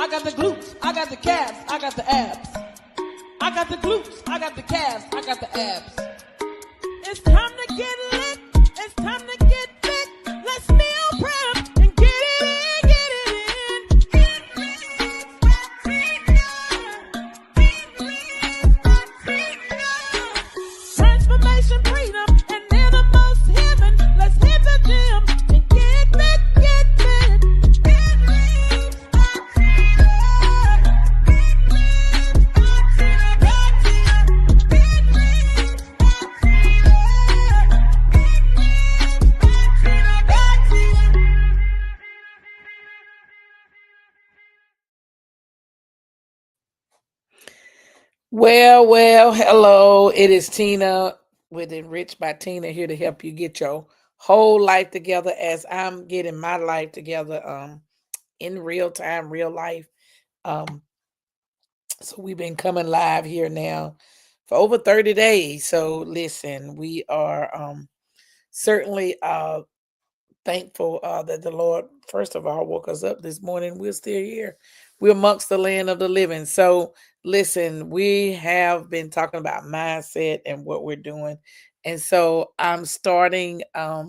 I got the glutes, I got the calves, I got the abs. I got the glutes, I got the calves, I got the abs. It's time to get lit, it's time to get fit. Let's meal prep and get it in, get it in. Transformation, freedom, and innermost heaven. Let's hit the gym and get fit, get fit. Well, hello. It is Tina with Enriched by Tina here to help you get your whole life together as I'm getting my life together in real time, real life. Um so we've been coming live here now for over 30 days. So listen, we are certainly thankful that the Lord, first of all, woke us up this morning. We're still here. We're amongst the land of the living. So, listen, we have been talking about mindset and what we're doing. And so I'm starting, let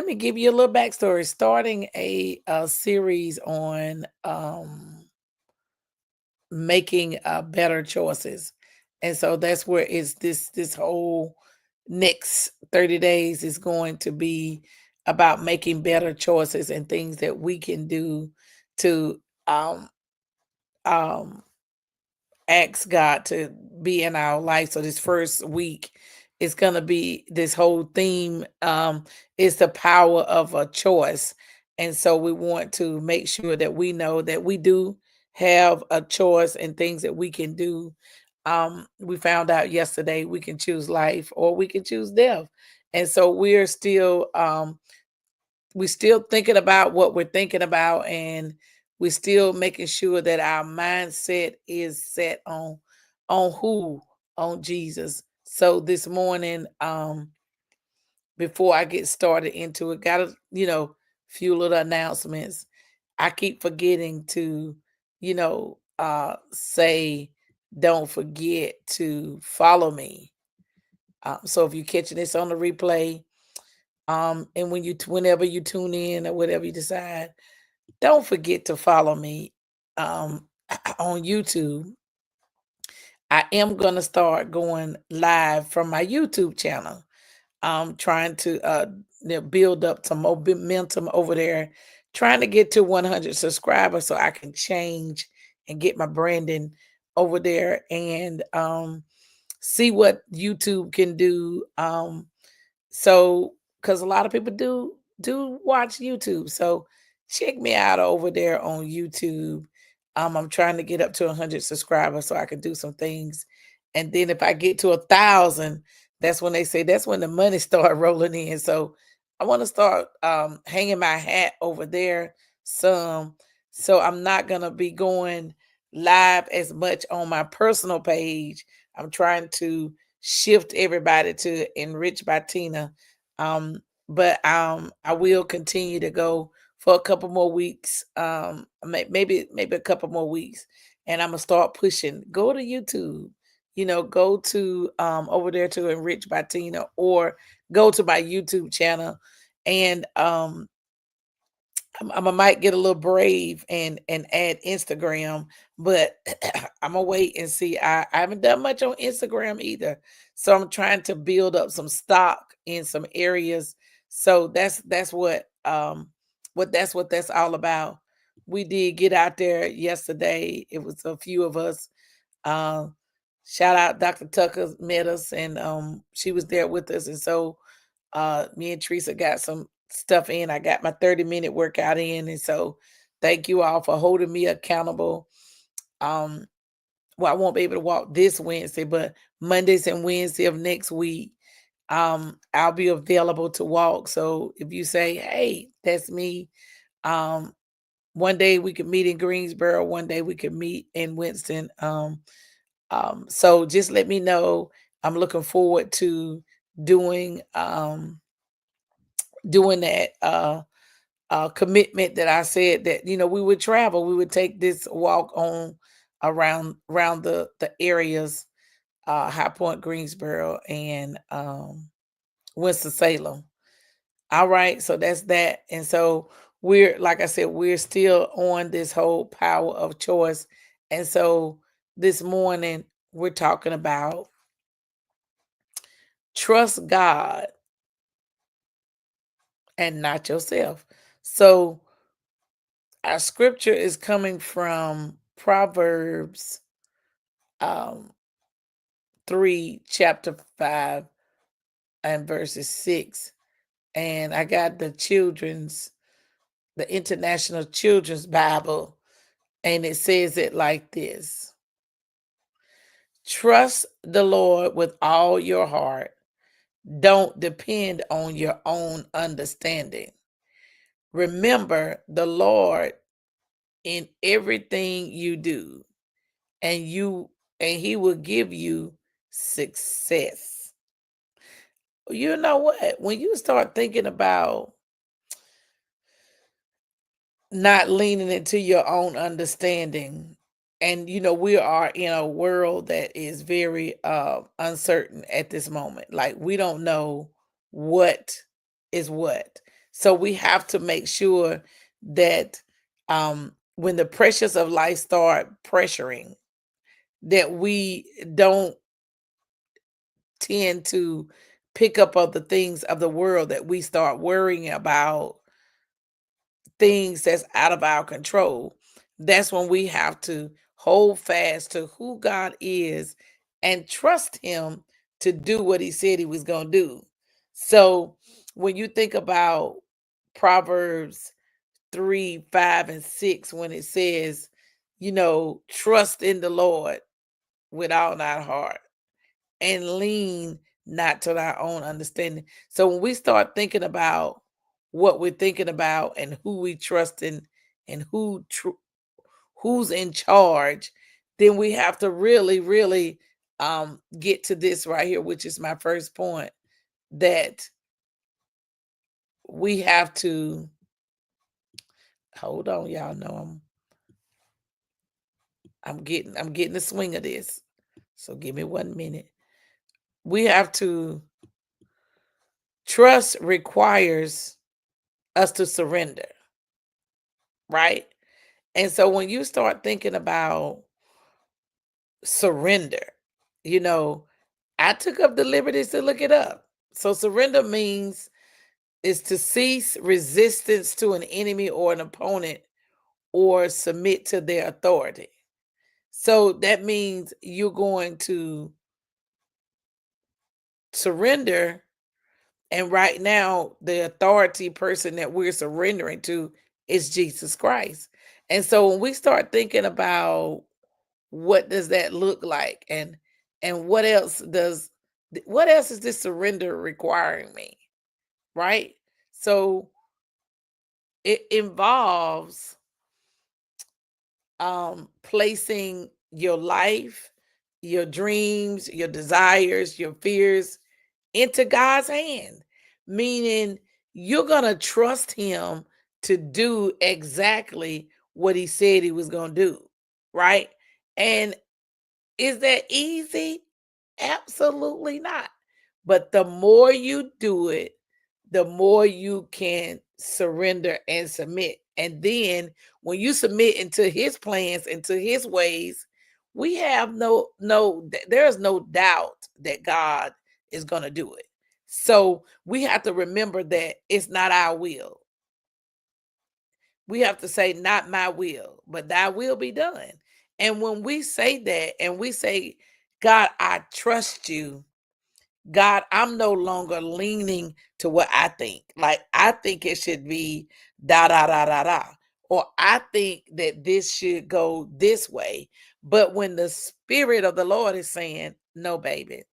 me give you a little backstory, starting a series on making better choices. And so that's where is this whole next 30 days is going to be about making better choices and things that we can do to um um ask God to be in our life. So this first week is going to be this whole theme is the power of a choice. And so we want to make sure that we know that we do have a choice and things that we can do. We found out yesterday we can choose life or we can choose death. And so we're still thinking about what we're thinking about, and we're still making sure that our mindset is set on who, on Jesus. So this morning, before I get started into it, got a few little announcements. I keep forgetting to say don't forget to follow me. So if you're catching this on the replay, and whenever you tune in or whatever you decide, don't forget to follow me on YouTube. I am gonna start going live from my YouTube channel. I'm trying to build up some momentum over there, trying to get to 100 subscribers so I can change and get my branding over there and see what YouTube can do. So because a lot of people do watch YouTube. So check me out over there on YouTube. I'm trying to get up to 100 subscribers so I can do some things. And then if I get to 1,000, that's when they say that's when the money start rolling in. So I want to start hanging my hat over there some. So I'm not gonna be going live as much on my personal page. I'm trying to shift everybody to Enrich by Tina. But I will continue to go for a couple more weeks. Maybe a couple more weeks, and I'm gonna start pushing. Go to YouTube. Go to over there to Enrich by Tina, or go to my YouTube channel, and I might get a little brave and add Instagram, but I'm gonna wait and see. I haven't done much on Instagram either, so I'm trying to build up some stock in some areas. So that's what that's all about. We did get out there yesterday. It was a few of us. Um, Shout out Dr. Tucker met us, and she was there with us, and so me and Teresa got some stuff in. I got my 30-minute workout in. And so thank you all for holding me accountable. Um, well, I won't be able to walk this Wednesday, but Mondays and Wednesday of next week, I'll be available to walk. So if you say, hey, that's me, one day we could meet in Greensboro, one day we could meet in Winston. So just let me know. I'm looking forward to doing doing that commitment that I said that, we would travel. We would take this walk on around the areas, High Point, Greensboro, and Winston-Salem. All right, so that's that. And so we're, like I said, we're still on this whole power of choice. And so this morning we're talking about trust God and not yourself. So our scripture is coming from Proverbs um 3, chapter 5, and verses 6. And I got the International Children's Bible, and it says it like this: Trust the Lord with all your heart. Don't depend on your own understanding. Remember the Lord in everything you do, and he will give you success. You know what? When you start thinking about not leaning into your own understanding, and we are in a world that is very uncertain at this moment. Like, we don't know what is what. So we have to make sure that when the pressures of life start pressuring, that we don't tend to pick up other things of the world, that we start worrying about things that's out of our control. That's when we have to hold fast to who God is and trust him to do what he said he was going to do. So when you think about Proverbs 3, 5, and 6, when it says, trust in the Lord with all our heart and lean not to our own understanding. So when we start thinking about what we're thinking about and who we trust in and who's in charge, then we have to really, really get to this right here, which is my first point, that we have to hold on. Y'all know I'm getting the swing of this. So give me 1 minute. We have to trust requires us to surrender, right? And so when you start thinking about surrender, you know, I took up the liberties to look it up. So surrender means is to cease resistance to an enemy or an opponent or submit to their authority. So that means you're going to surrender. And right now, the authority person that we're surrendering to is Jesus Christ. And so when we start thinking about what does that look like, and what else is this surrender requiring me, right? So it involves placing your life, your dreams, your desires, your fears into God's hand, meaning you're going to trust him to do exactly what he said he was going to do, right? And is that easy? Absolutely not. But the more you do it, the more you can surrender and submit. And then when you submit into his plans, into his ways, we have there's no doubt that God is going to do it. So we have to remember that it's not our will. We have to say, not my will, but thy will be done. And when we say that and we say, God, I trust you, God, I'm no longer leaning to what I think. Like, I think it should be da da da da da. Or I think that this should go this way. But when the Spirit of the Lord is saying, no, baby,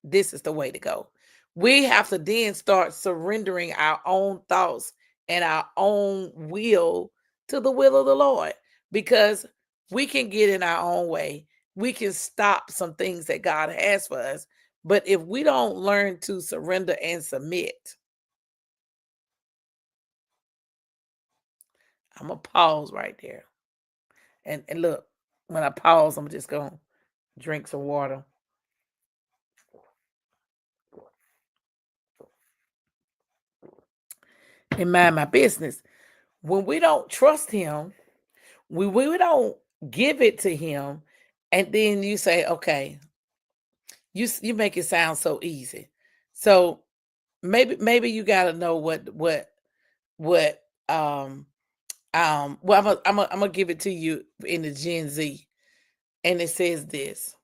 this is the way to go. We have to then start surrendering our own thoughts and our own will to the will of the Lord, because we can get in our own way. We can stop some things that God has for us. But if we don't learn to surrender and submit, I'm gonna pause right there. And look, when I pause, I'm just gonna drink some water and mind my business. When we don't trust him, we don't give it to him, and then you say, okay, you make it sound so easy. So maybe you got to know what um well, I'm gonna give it to you in the Gen Z, and it says this: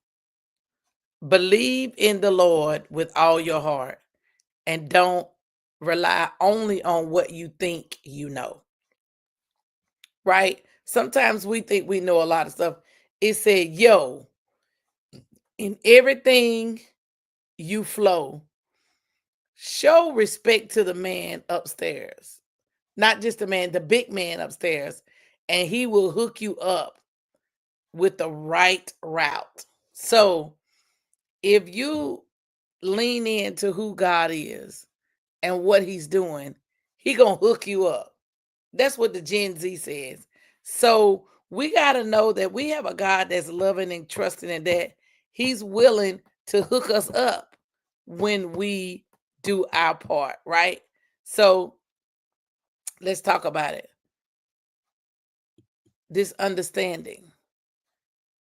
believe in the Lord with all your heart, and don't rely only on what you think you know. Right? Sometimes we think we know a lot of stuff. It said, "Yo, in everything you flow, show respect to the man upstairs, not just the man, the big man upstairs, and he will hook you up with the right route." So if you lean into who God is and what he's doing, he gonna hook you up. That's what the Gen Z says. So we got to know that we have a God that's loving and trusting, and that he's willing to hook us up when we do our part, right? So let's talk about it. This understanding.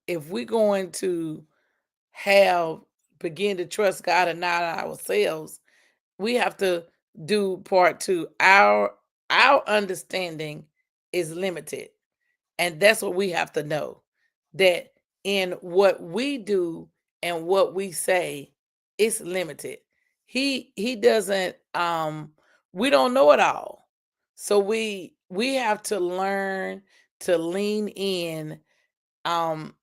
If we're going to have begin to trust God and not ourselves, we have to do part two. Our understanding is limited. And that's what we have to know, that in what we do and what we say, it's limited. He doesn't we don't know it all. So we have to learn to lean in um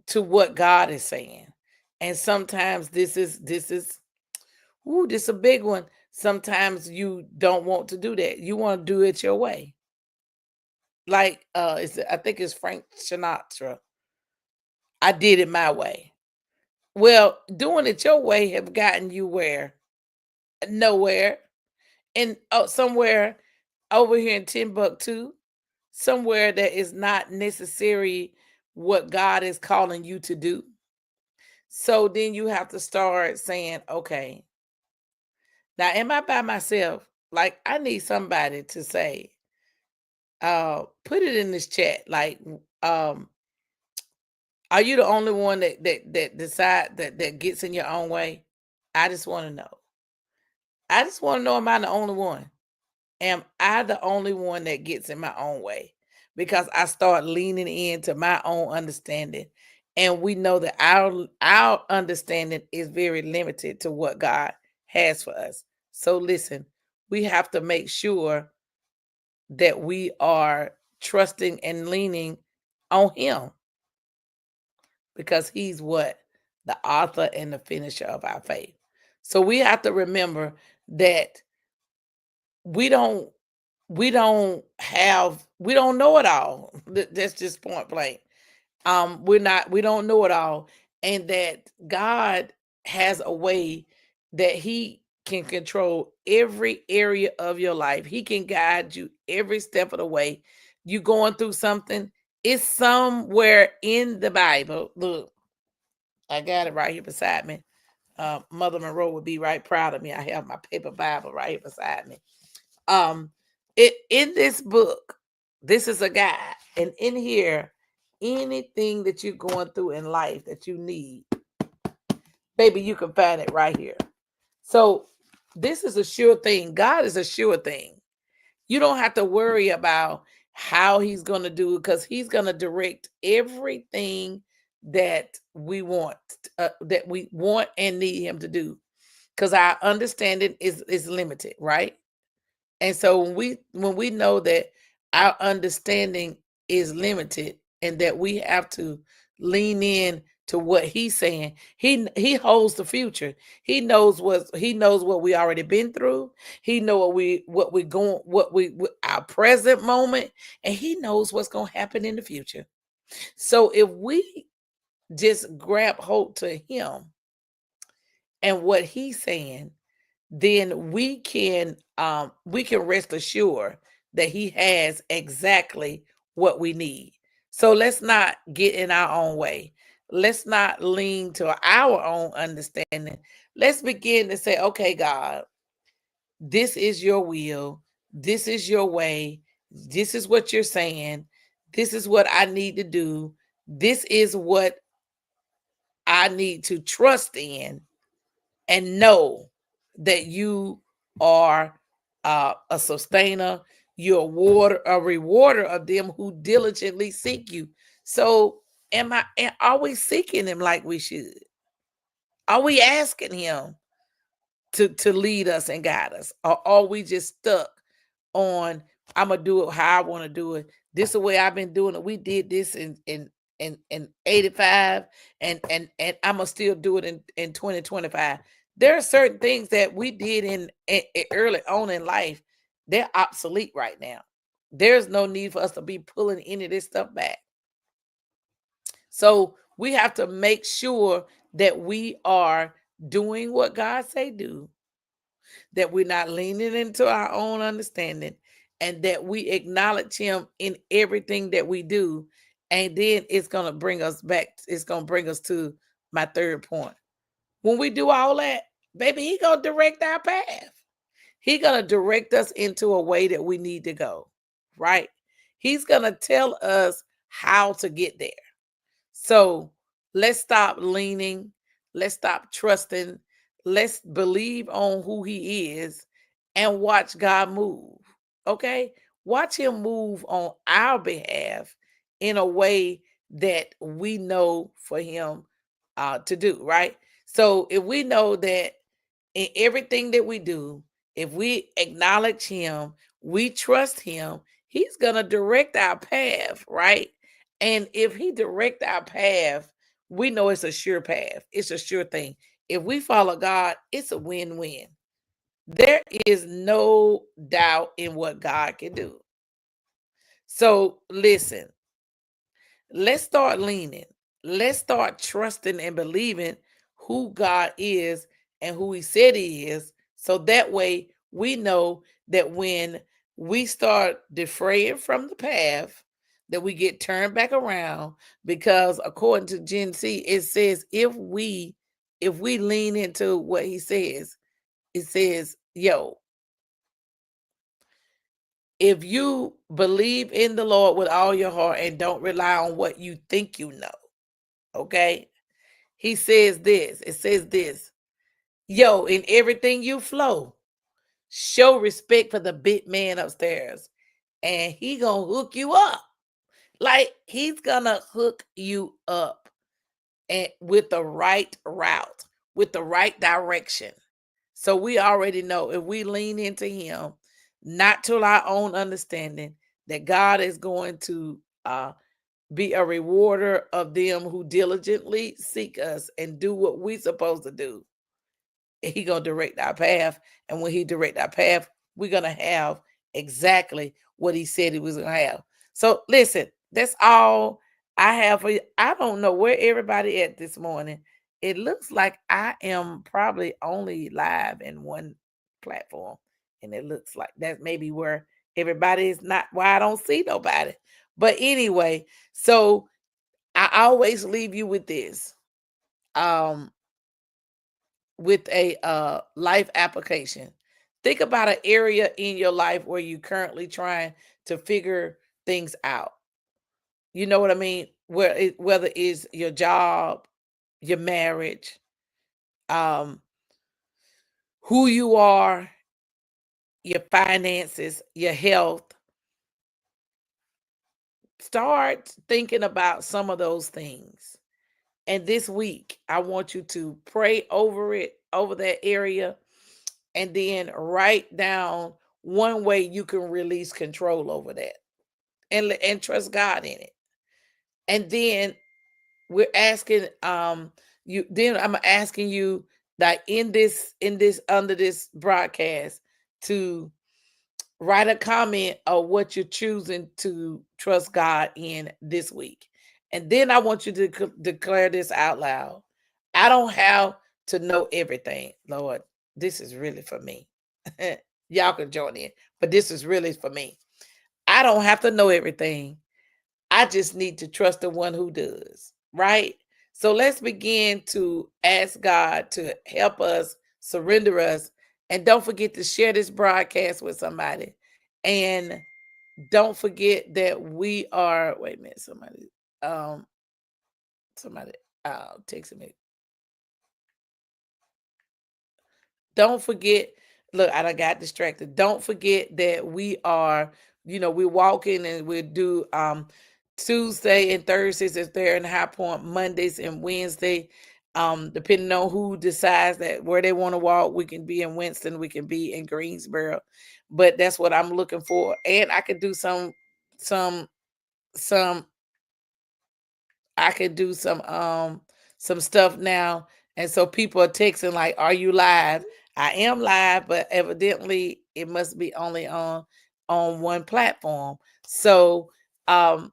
to what God is saying. And sometimes this is ooh, this is a big one. Sometimes you don't want to do that. You want to do it your way. Like I think it's Frank Sinatra. I did it my way. Well, doing it your way have gotten you where? Nowhere. And somewhere over here in Timbuktu, somewhere that is not necessary what God is calling you to do. So then you have to start saying, okay, now am I by myself? Like I need somebody to say, put it in this chat. Like, are you the only one that decide that gets in your own way? I just want to know. I just want to know, am I the only one? Am I the only one that gets in my own way? Because I start leaning into my own understanding. And we know that our understanding is very limited to what God has for us. So listen, we have to make sure that we are trusting and leaning on him, because he's what? The author and the finisher of our faith. So we have to remember that we don't we don't know it all. That's just point blank. We don't know it all, and that God has a way that he can control every area of your life. He can guide you every step of the way. You going through something, it's somewhere in the Bible. Look, I got it right here beside me. Mother Monroe would be right proud of me. I have my paper Bible right here beside me. Um, it in this book, this is a guide, and in here, anything that you're going through in life that you need, baby, you can find it right here. So this is a sure thing. God is a sure thing. You don't have to worry about how he's going to do it, because he's going to direct everything that we want and need him to do, because our understanding is limited, right? And so when we know that our understanding is limited, and that we have to lean in to what he's saying, he holds the future. He knows what we already been through. He know what we going our present moment, and he knows what's going to happen in the future. So if we just grab hold to him and what he's saying, then we can rest assured that he has exactly what we need. So let's not get in our own way. Let's not lean to our own understanding. Let's begin to say, okay, God, this is your will. This is your way. This is what you're saying. This is what I need to do. This is what I need to trust in and know that you are a sustainer. You're a rewarder of them who diligently seek you. So, are we seeking him like we should? Are we asking him to lead us and guide us? Or are we just stuck on, I'm gonna do it how I want to do it? This is the way I've been doing it. We did this in 85, and I'm gonna still do it in 2025. There are certain things that we did in early on in life, they're obsolete right now. There's no need for us to be pulling any of this stuff back. So we have to make sure that we are doing what God say do, that we're not leaning into our own understanding, and that we acknowledge him in everything that we do. And then it's going to bring us back. It's going to bring us to my third point. When we do all that, baby, he going to direct our path. He going to direct us into a way that we need to go, right? He's going to tell us how to get there. So let's stop leaning. Let's stop trusting. Let's believe on who he is and watch God move. Okay? Watch him move on our behalf in a way that we know for him to do, right? So if we know that in everything that we do, if we acknowledge him, we trust him, he's going to direct our path, right? And if he direct our path, we know it's a sure path. It's a sure thing. If we follow God, it's a win-win. There is no doubt in what God can do. So listen, let's start leaning. Let's start trusting and believing who God is and who he said he is. So that way we know that when we start defraying from the path, that we get turned back around, because according to Gen Z, it says if we lean into what he says, it says, yo, if you believe in the Lord with all your heart and don't rely on what you think you know, okay? He says this. It says this. Yo, in everything you flow, show respect for the big man upstairs, and he gonna hook you up. Like he's gonna hook you up and with the right route, with the right direction. So we already know if we lean into him, not to our own understanding, that God is going to be a rewarder of them who diligently seek us and do what we supposed to do. And he gonna direct our path. And when he direct our path, we're gonna have exactly what he said he was gonna have. So listen, that's all I have for you. I don't know where everybody at this morning. It looks like I am probably only live in one platform. And it looks like that maybe where everybody is not, why I don't see nobody. But anyway, so I always leave you with this. With a life application. Think about an area in your life where you're currently trying to figure things out. You know what I mean? Whether it's your job, your marriage, um, who you are, your finances, your health. Start thinking about some of those things. And this week, I want you to pray over it, over that area, and then write down one way you can release control over that, and trust God in it. And then we're asking you, then I'm asking you that in this under this broadcast to write a comment of what you're choosing to trust God in this week. And then I want you to declare this out loud. I don't have to know everything, Lord. This is really for me. Y'all can join in, but this is really for me. I don't have to know everything. I just need to trust the one who does, right? So let's begin to ask God to help us, surrender us, and don't forget to share this broadcast with somebody. And don't forget that we are, wait a minute, um, somebody texting me. Don't forget, look, I done got distracted. Don't forget that we are, we're walking and we do Tuesday and Thursdays is there in High Point, Mondays and Wednesday. Depending on who decides that where they want to walk, we can be in Winston, we can be in Greensboro. But that's what I'm looking for. And I could do some I could do some stuff now. And so people are texting like, are you live? I am live, but evidently it must be only on one platform. So I'm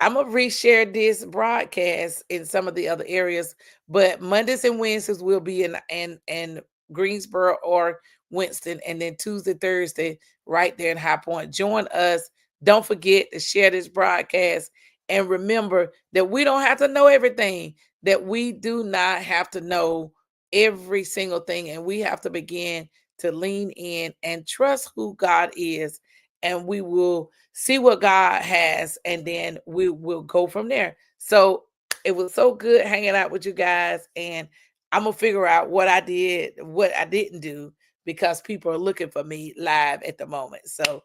gonna reshare this broadcast in some of the other areas, but Mondays and Wednesdays will be in Greensboro or Winston, and then Tuesday, Thursday, right there in High Point. Join us. Don't forget to share this broadcast. And remember that we don't have to know everything, that we do not have to know every single thing. And we have to begin to lean in and trust who God is. And we will see what God has. And then we will go from there. So it was so good hanging out with you guys. And I'm going to figure out what I did, what I didn't do, because people are looking for me live at the moment. So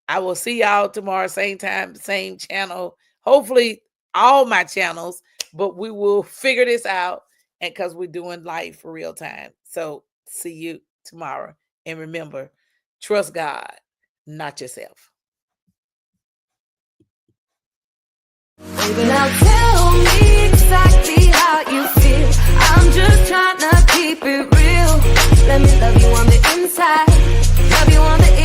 I will see y'all tomorrow, same time, same channel. Hopefully all my channels, but we will figure this out, and because we're doing live for real time. So see you tomorrow. And remember, trust God, not yourself. Baby, now tell me exactly how you feel. I'm just trying to keep it real. Let me love you on the inside, love you on the inside.